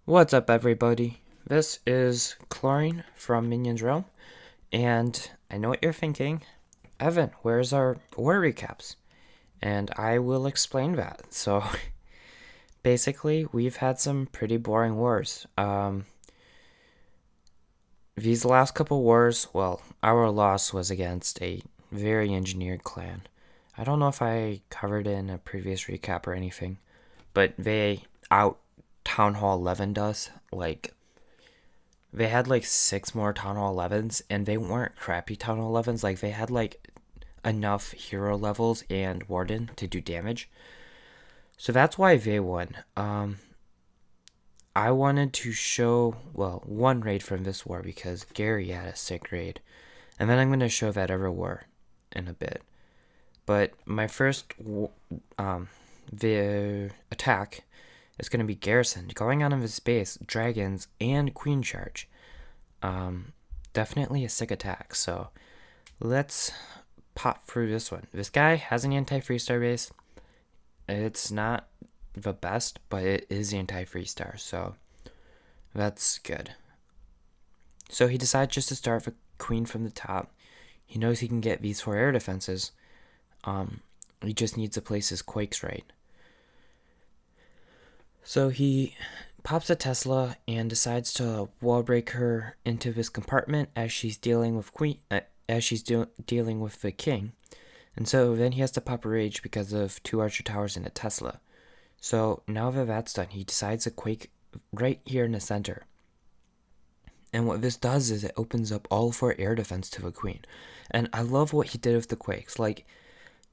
What's up, everybody? This is Chlorine from Minions Realm, and I know what you're thinking. Evan, where's our war recaps? And I will explain that. So, basically, we've had some pretty boring wars. These last couple wars, well, our loss was against a very engineered clan. I don't know if I covered it in a previous recap or anything, but they out Town Hall 11 does. They had like six more Town Hall 11s, and they weren't crappy Town Hall 11s. Like, they had like enough hero levels and Warden to do damage. So that's why they won. I wanted to show, well, one raid from this war because Gary had a sick raid. And then I'm going to show that other war in a bit. But my first the attack is going to be Garrison going on of his base, dragons, and queen charge. Definitely a sick attack. So let's pop through this one. This guy has an anti-freestar base. It's not the best, but it is anti-freestar, so that's good. So he decides just to start the queen from the top. He knows he can get these 4 air defenses. He just needs to place his quakes right. So he pops a Tesla and decides to wall break her into this compartment as she's dealing with dealing with the king. And so then he has to pop a rage because of 2 archer towers and a Tesla. So now that that's done, he decides to quake right here in the center. And what this does is it opens up all 4 air defense to the queen. And I love what he did with the quakes. Like,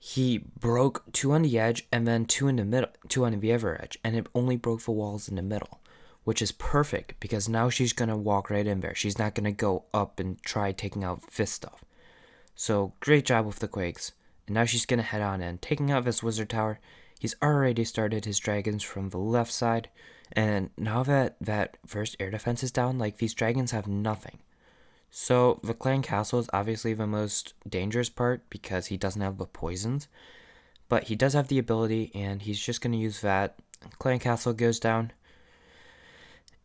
he broke 2 on the edge and then 2 in the middle, 2 on the other edge, and it only broke the walls in the middle, which is perfect because now she's gonna walk right in there. She's not gonna go up and try taking out this stuff. So great job with the quakes. And now she's gonna head on in, taking out this wizard tower. He's already started his dragons from the left side, and now that first air defense is down, like, these dragons have nothing. So the clan castle is obviously the most dangerous part because he doesn't have the poisons, but he does have the ability, and he's just going to use that. Clan castle goes down,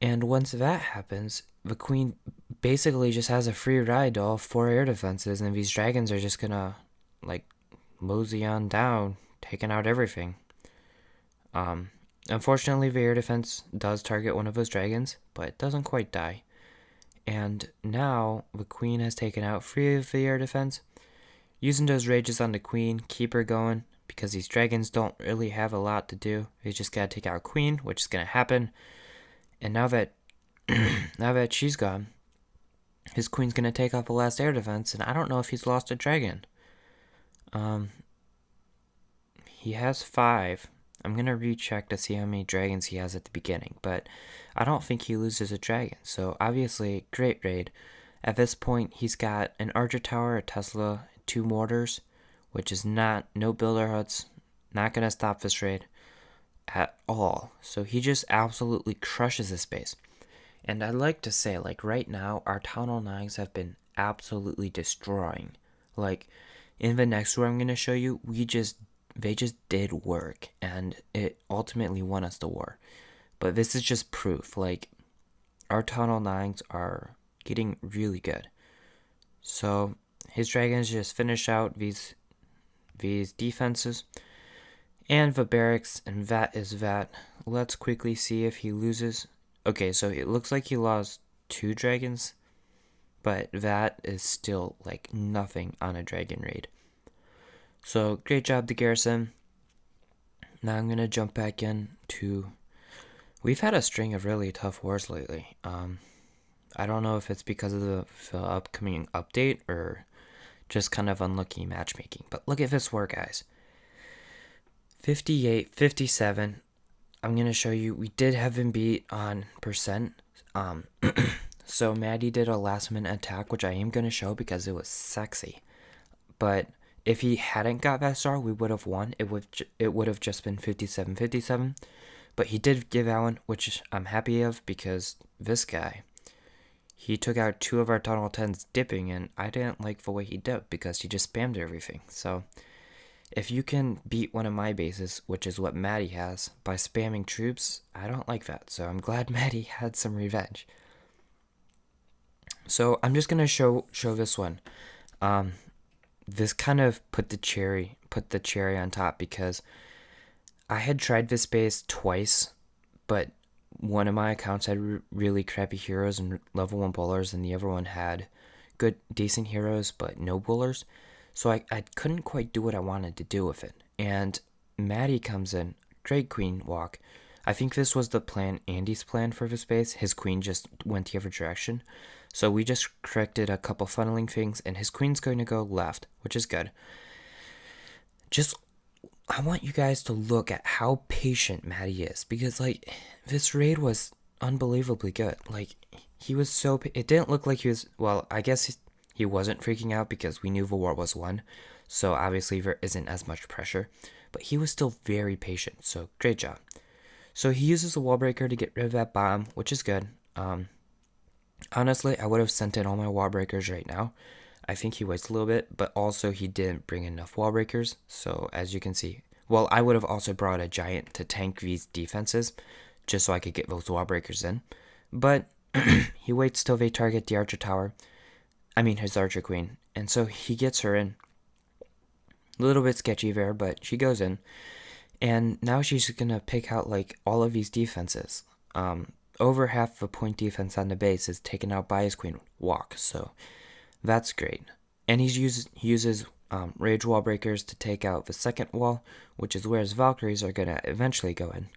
and once that happens, the queen basically just has a free ride to all 4 air defenses, and these dragons are just gonna, like, mosey on down, taking out everything. Unfortunately, the air defense does target one of those dragons, but it doesn't quite die. And now the queen has taken out 3 of the air defense. Using those rages on the queen, keep her going, because these dragons don't really have a lot to do. They just gotta take out queen, which is gonna happen. And now that now that she's gone, his queen's gonna take out the last air defense, and I don't know if he's lost a dragon. He has 5. I'm gonna recheck to see how many dragons he has at the beginning, but I don't think he loses a dragon. So obviously, great raid. At this point, he's got an archer tower, a Tesla, 2 mortars, which is no builder huts, not gonna stop this raid at all. So he just absolutely crushes this base. And I'd like to say, like, right now, our Town Hall 9s have been absolutely destroying. Like, in the next war I'm gonna show you, they just did work, and it ultimately won us the war. But this is just proof. Like, our Town Hall 9s are getting really good. So his dragons just finish out these defenses, and the barracks, and that is that. Let's quickly see if he loses. Okay, so it looks like he lost 2 dragons, but that is still like nothing on a dragon raid. So great job to Garrison. Now I'm gonna jump back in to. We've had a string of really tough wars lately. I don't know if it's because of the upcoming update or just kind of unlucky matchmaking. But look at this war, guys. 58, 57. I'm gonna show you. We did have him beat on percent. So Maddie did a last minute attack, which I am gonna show because it was sexy. But if he hadn't got that star, we would have won. It would have just been 57-57. But he did give that one, which I'm happy of, because this guy, he took out 2 of our Tunnel 10s dipping, and I didn't like the way he dipped because he just spammed everything. So If you can beat one of my bases, which is what Maddie has, by spamming troops, I don't like that. So I'm glad Maddie had some revenge. So I'm just gonna show this one. This kind of put the cherry on top because I had tried this base twice, but one of my accounts had really crappy heroes and level 1 bowlers, and the other one had good, decent heroes, but no bowlers. So I couldn't quite do what I wanted to do with it. And Maddie comes in, great queen walk. I think this was the plan, Andy's plan for this base. His queen just went the other direction. So we just corrected a couple funneling things, and his queen's going to go left, which is good. Just, I want you guys to look at how patient Maddie is, because, like, this raid was unbelievably good. Like, he was so, it didn't look like he was, well, I guess he wasn't freaking out because we knew the war was won, so obviously there isn't as much pressure, but he was still very patient, so great job. So he uses a wall breaker to get rid of that bomb, which is good. Honestly, I would have sent in all my wall breakers right now. I think he wasted a little bit, but also he didn't bring enough wall breakers. So as you can see, well, I would have also brought a giant to tank these defenses, just so I could get those wall breakers in. But he waits till they target the archer tower. I mean his archer queen, and so he gets her in. A little bit sketchy there, but she goes in. And now she's gonna pick out like all of these defenses. Over half the point defense on the base is taken out by his queen walk, so that's great. And he uses rage wall breakers to take out the second wall, which is where his Valkyries are gonna eventually go in.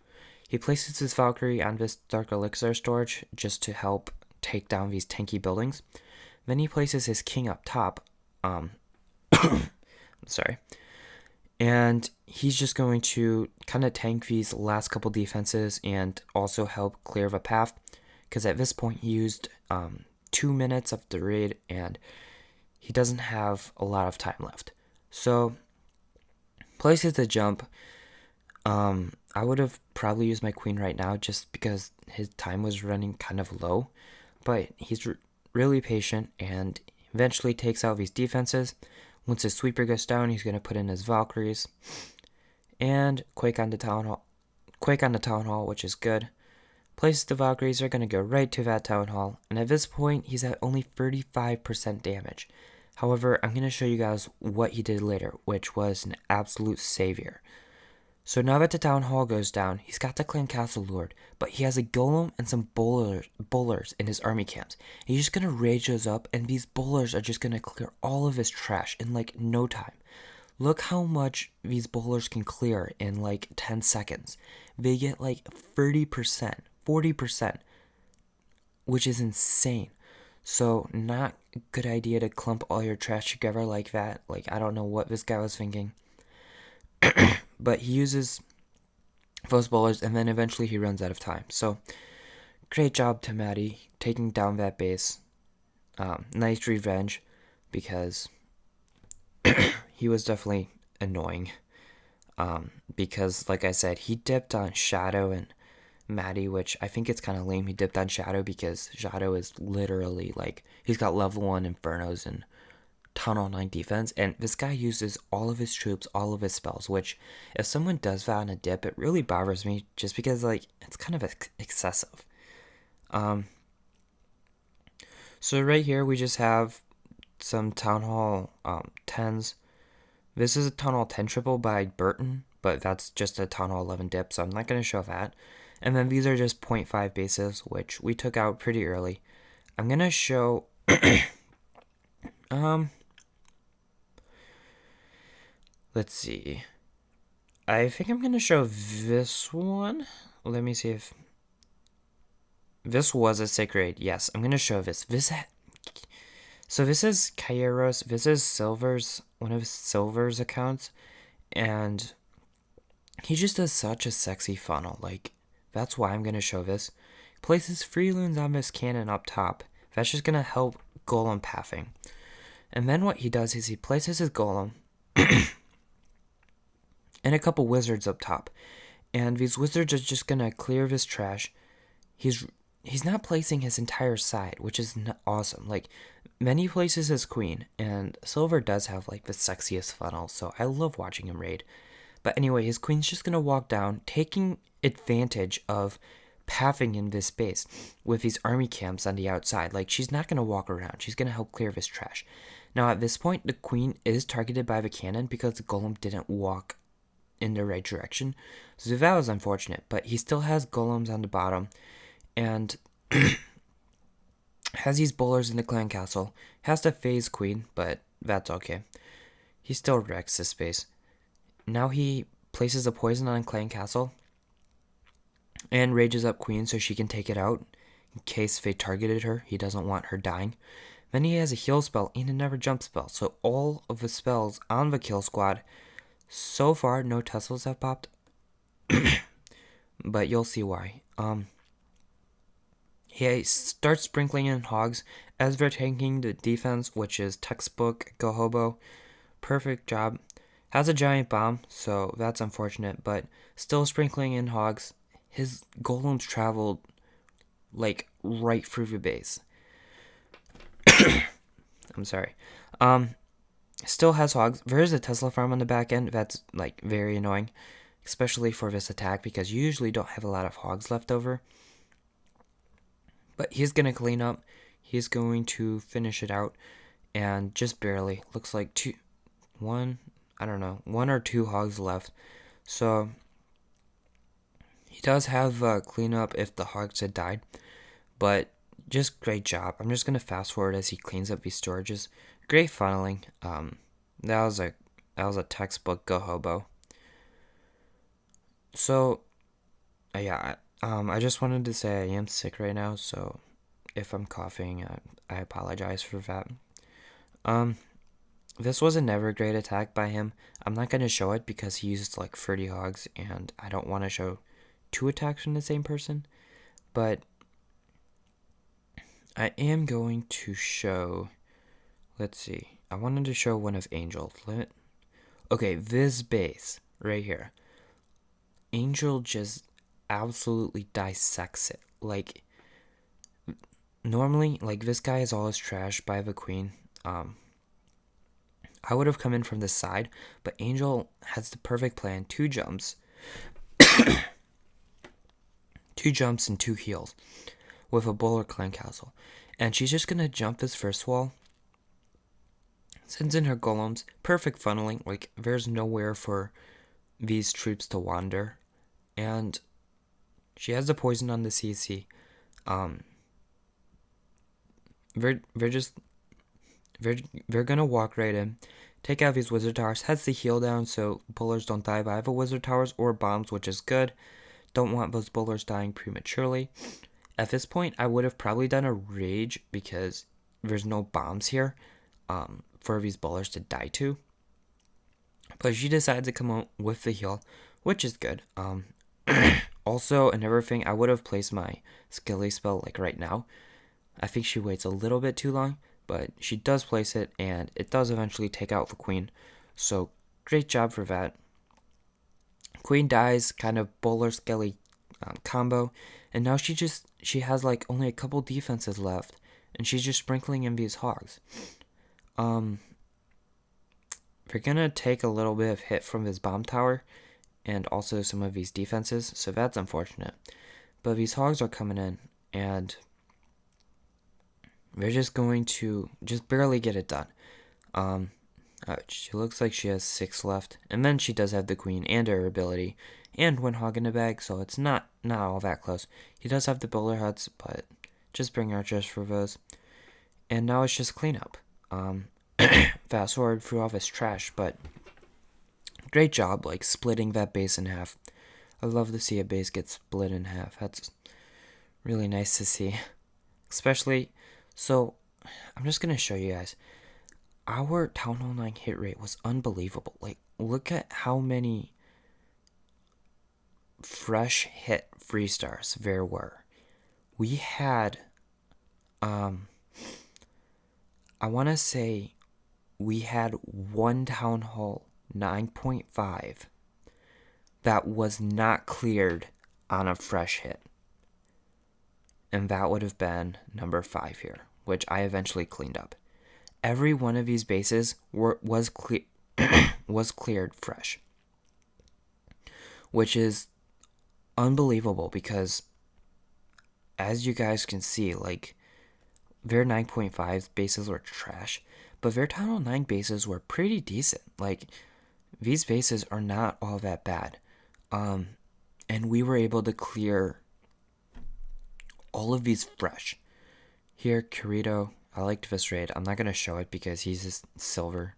He places his Valkyrie on this dark elixir storage just to help take down these tanky buildings. Then he places his king up top. Sorry. And he's just going to kind of tank these last couple defenses and also help clear the path. Because at this point he used 2 minutes of the raid and he doesn't have a lot of time left. So, places the jump. I would have probably used my queen right now just because his time was running kind of low. But he's really patient and eventually takes out these defenses. Once his sweeper goes down, he's going to put in his Valkyries. And Quake on the Town Hall, which is good. Places the Valkyries are going to go right to that Town Hall. And at this point, he's at only 35% damage. However, I'm going to show you guys what he did later, which was an absolute savior. So now that the Town Hall goes down, he's got the Clan Castle Lord, but he has a Golem and some bowlers in his army camps. He's just going to rage those up, and these bowlers are just going to clear all of his trash in like no time. Look how much these bowlers can clear in like 10 seconds. They get like 30%, 40%, which is insane. So not a good idea to clump all your trash together like that. Like, I don't know what this guy was thinking. But he uses those bowlers, and then eventually he runs out of time. So, great job to Maddie taking down that base. Nice revenge, because he was definitely annoying. Because, like I said, he dipped on Shadow and Maddie, which I think it's kind of lame he dipped on Shadow, because Shadow is literally, like, he's got level 1 Infernos and Town Hall 9 defense, and this guy uses all of his troops, all of his spells, which if someone does that on a dip, it really bothers me, just because, like, it's kind of excessive. So right here we just have some Town Hall 10s. This is a Town Hall 10 triple by Burton, but that's just a Town Hall 11 dip, so I'm not going to show that. And then these are just 0.5 bases, which we took out pretty early. I'm going to show let's see. I think I'm going to show this one. Let me see if this was a sick raid. Yes, I'm going to show this. So this is Kairos. This is Silver's, one of Silver's accounts. And he just does such a sexy funnel. Like, that's why I'm going to show this. Places free loons on this cannon up top. That's just going to help golem pathing. And then what he does is he places his golem and a couple wizards up top. And these wizards are just going to clear this trash. He's he's not placing his entire side, which is awesome. Like, many places his queen, and Silver does have like the sexiest funnel, so I love watching him raid. But anyway, his queen's just gonna walk down, taking advantage of pathing in this base with these army camps on the outside. Like, she's not gonna walk around, she's gonna help clear this trash. Now at this point, the queen is targeted by the cannon because the golem didn't walk in the right direction. So that was unfortunate, but he still has golems on the bottom and has these bowlers in the clan castle. Has to phase queen, but that's okay. He still wrecks this space. Now he places a poison on clan castle and rages up queen so she can take it out in case they targeted her. He doesn't want her dying. Then he has a heal spell and a never jump spell. So all of the spells on the kill squad, so far no Teslas have popped. But you'll see why. He starts sprinkling in hogs as they're tanking the defense, which is textbook Go Hobo. Perfect job. Has a giant bomb, so that's unfortunate, but still sprinkling in hogs. His golems traveled like right through the base. I'm sorry. Still has hogs. There is a Tesla farm on the back end. That's like very annoying, especially for this attack because you usually don't have a lot of hogs left over. But he's gonna clean up. He's going to finish it out, and just barely. Looks like one or two hogs left. So he does have cleanup if the hogs had died, but just great job. I'm just gonna fast forward as he cleans up these storages. Great funneling. That was a textbook Go Hobo. So yeah, I just wanted to say I am sick right now, so if I'm coughing, I apologize for that. This was a never great attack by him. I'm not going to show it because he used like 30 hogs, and I don't want to show two attacks from the same person. But I am going to show, let's see, I wanted to show one of Angel's. Okay, this base right here. Angel just absolutely dissects it. Like, normally, like, this guy is always trashed by the queen. I would have come in from this side, but Angel has the perfect plan. 2 jumps. 2 jumps and 2 heals with a bowler clan castle. And she's just going to jump this first wall. Sends in her golems. Perfect funneling. Like, there's nowhere for these troops to wander. And she has the poison on the CC. They're gonna walk right in, take out these wizard towers. Has the heal down so bowlers don't die by the wizard towers or bombs, which is good. Don't want those bowlers dying prematurely. At this point, I would have probably done a rage because there's no bombs here for these bowlers to die to. But she decides to come out with the heal, which is good. Also, another thing, I would have placed my Skilly spell like right now. I think she waits a little bit too long, but she does place it, and it does eventually take out the queen. So, great job for that. Queen dies, kind of bowler Skelly combo, and now she has like only a couple defenses left, and she's just sprinkling in these hogs. They're gonna take a little bit of hit from this bomb tower, and also some of these defenses, so that's unfortunate. But these hogs are coming in, and they're just going to just barely get it done. She looks like she has 6 left, and then she does have the queen and her ability, and one hog in the bag, so it's not all that close. He does have the bowler huts, but just bring archers for those. And now it's just cleanup. Fast forward through all this trash, but great job, like, splitting that base in half. I love to see a base get split in half. That's really nice to see. Especially, so, I'm just going to show you guys. Our Town Hall 9 hit rate was unbelievable. Like, look at how many fresh hit 3-stars there were. We had, I want to say we had one Town Hall 9.5 that was not cleared on a fresh hit. and that would have been number 5 here, which I eventually cleaned up. Every one of these bases was cleared fresh, which is unbelievable because, as you guys can see, like, Ver 9.5 bases were trash, but Ver Town Hall 9 bases were pretty decent. Like, these bases are not all that bad. And we were able to clear all of these fresh. Here, Kirito, I liked this raid. I'm not going to show it because he's just silver.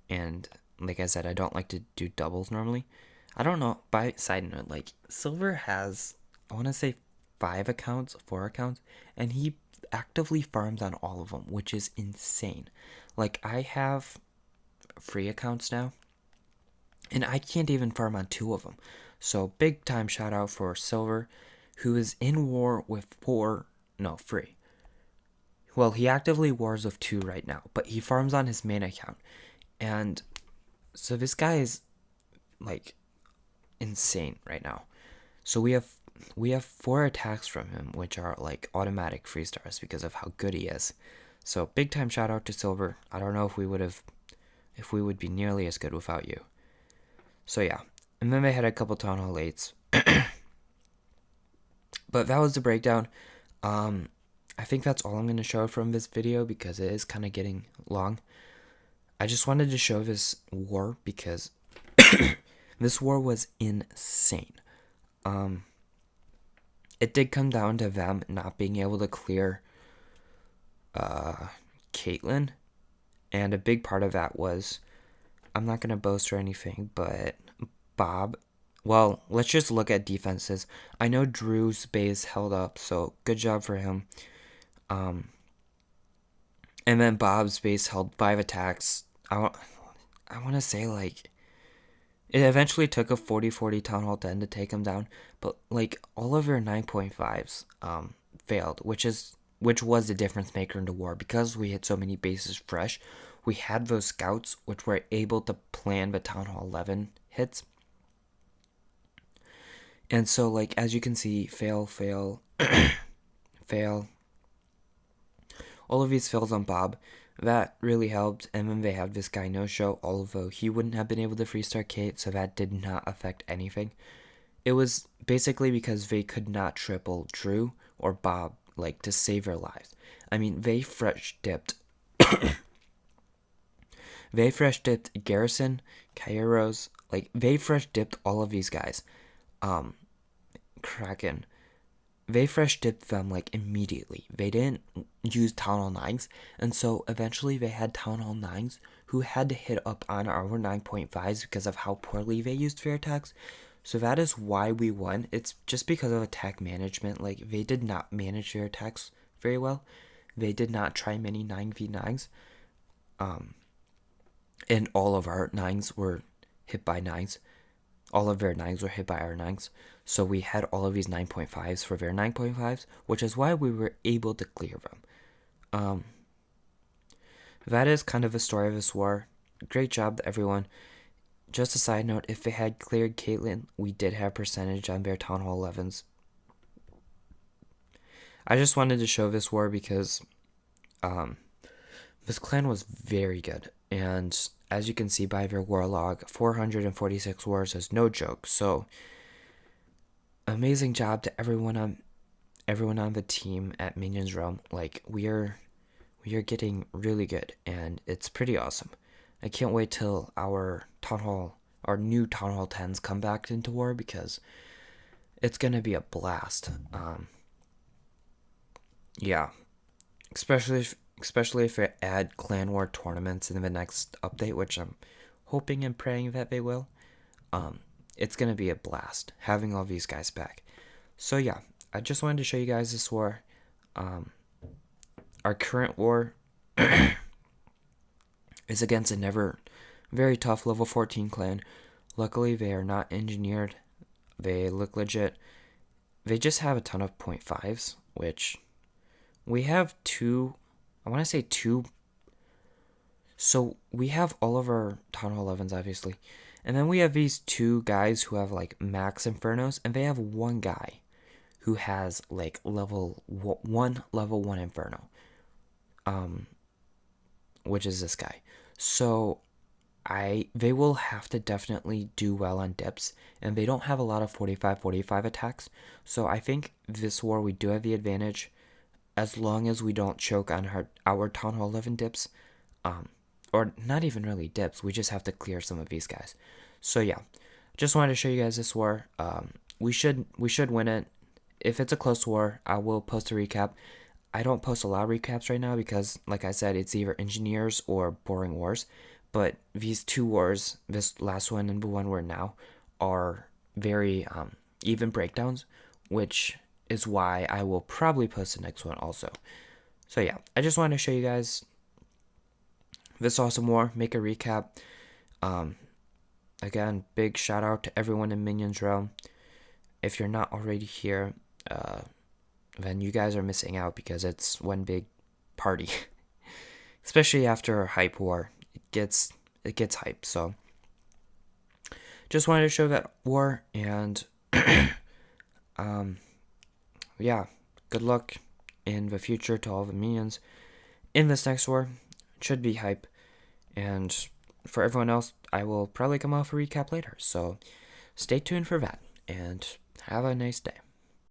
And like I said, I don't like to do doubles normally. I don't know. By side note, like, silver has, I want to say 4 accounts, and he actively farms on all of them, which is insane. Like, I have free accounts now, and I can't even farm on 2 of them. So big time shout out for silver, who is in war with 3. Well, he actively wars with 2 right now, but he farms on his main account. And so this guy is, like, insane right now. So we have 4 attacks from him, which are like automatic 3-stars because of how good he is. So big time shout out to silver. I don't know if we would be nearly as good without you. So yeah, and then they had a couple Town Hall 8s. But that was the breakdown. I think that's all I'm going to show from this video because it is kind of getting long. I just wanted to show this war because this war was insane. It did come down to them not being able to clear Caitlyn, and a big part of that was, I'm not going to boast or anything, but Bob, well, let's just look at defenses. I know Drew's base held up, so good job for him. And then Bob's base held 5 attacks. I want to say, like, it eventually took a 40-40 Town Hall 10 to take him down, but like all of your 9.5s failed, which was the difference maker in the war because we had so many bases fresh. We had those scouts which were able to plan the Town Hall 11 hits. And so, like, as you can see, fail, fail, fail. All of these fails on Bob. That really helped, and then they had this guy no-show, although he wouldn't have been able to 3-star Kate, so that did not affect anything. It was basically because they could not triple Drew or Bob, like, to save their lives. I mean, they fresh dipped. They fresh dipped Garrison, Kairos, like, they fresh dipped all of these guys. Kraken. They fresh dipped them, like, immediately. They didn't use Town Hall 9s, and so eventually they had Town Hall 9s who had to hit up on our 9.5s because of how poorly they used their attacks. So that is why we won. It's just because of attack management. Like, they did not manage their attacks very well. They did not try many 9v9s. And all of our 9s were hit by 9s. All of their 9s were hit by our 9s. So we had all of these 9.5s for their 9.5s, which is why we were able to clear them. That is kind of the story of this war. Great job to everyone. Just a side note, if they had cleared Caitlyn, we did have percentage on their Town Hall 11s. I just wanted to show this war because this clan was very good. And as you can see by their war log, 446 wars is no joke. So amazing job to everyone on the team at Minions Realm. Like, we are getting really good, and it's pretty awesome. I can't wait till our new Town Hall 10s come back into war because it's gonna be a blast. Yeah, especially if they add clan war tournaments in the next update, which I'm hoping and praying that they will. It's gonna be a blast having all these guys back. So yeah, I just wanted to show you guys this war. Our current war is against a very tough level 14 clan. Luckily, they are not engineered. They look legit. They just have a ton of 0.5s, which we have 2. I want to say 2. So we have all of our Town Hall 11s, obviously. And then we have these 2 guys who have, like, max Infernos, and they have 1 guy who has like level 1 Inferno, which is this guy. So they will have to definitely do well on dips, and they don't have a lot of 45-45 attacks. So I think this war we do have the advantage, as long as we don't choke on our Town Hall 11 dips, or not even really dips. We just have to clear some of these guys. So yeah, just wanted to show you guys this war. We should win it. If it's a close war, I will post a recap. I don't post a lot of recaps right now because, like I said, it's either engineers or boring wars. But these two wars, this last one and the one we're now, are very even breakdowns, which is why I will probably post the next one also. So yeah, I just wanted to show you guys this awesome war, make a recap. Again, big shout out to everyone in Minions Realm. If you're not already here, then you guys are missing out because it's one big party. Especially after a hype war, it gets hype. So just wanted to show that war, and yeah, good luck in the future to all the minions in this next war. It should be hype, and for everyone else, I will probably come off a recap later. So stay tuned for that, and have a nice day.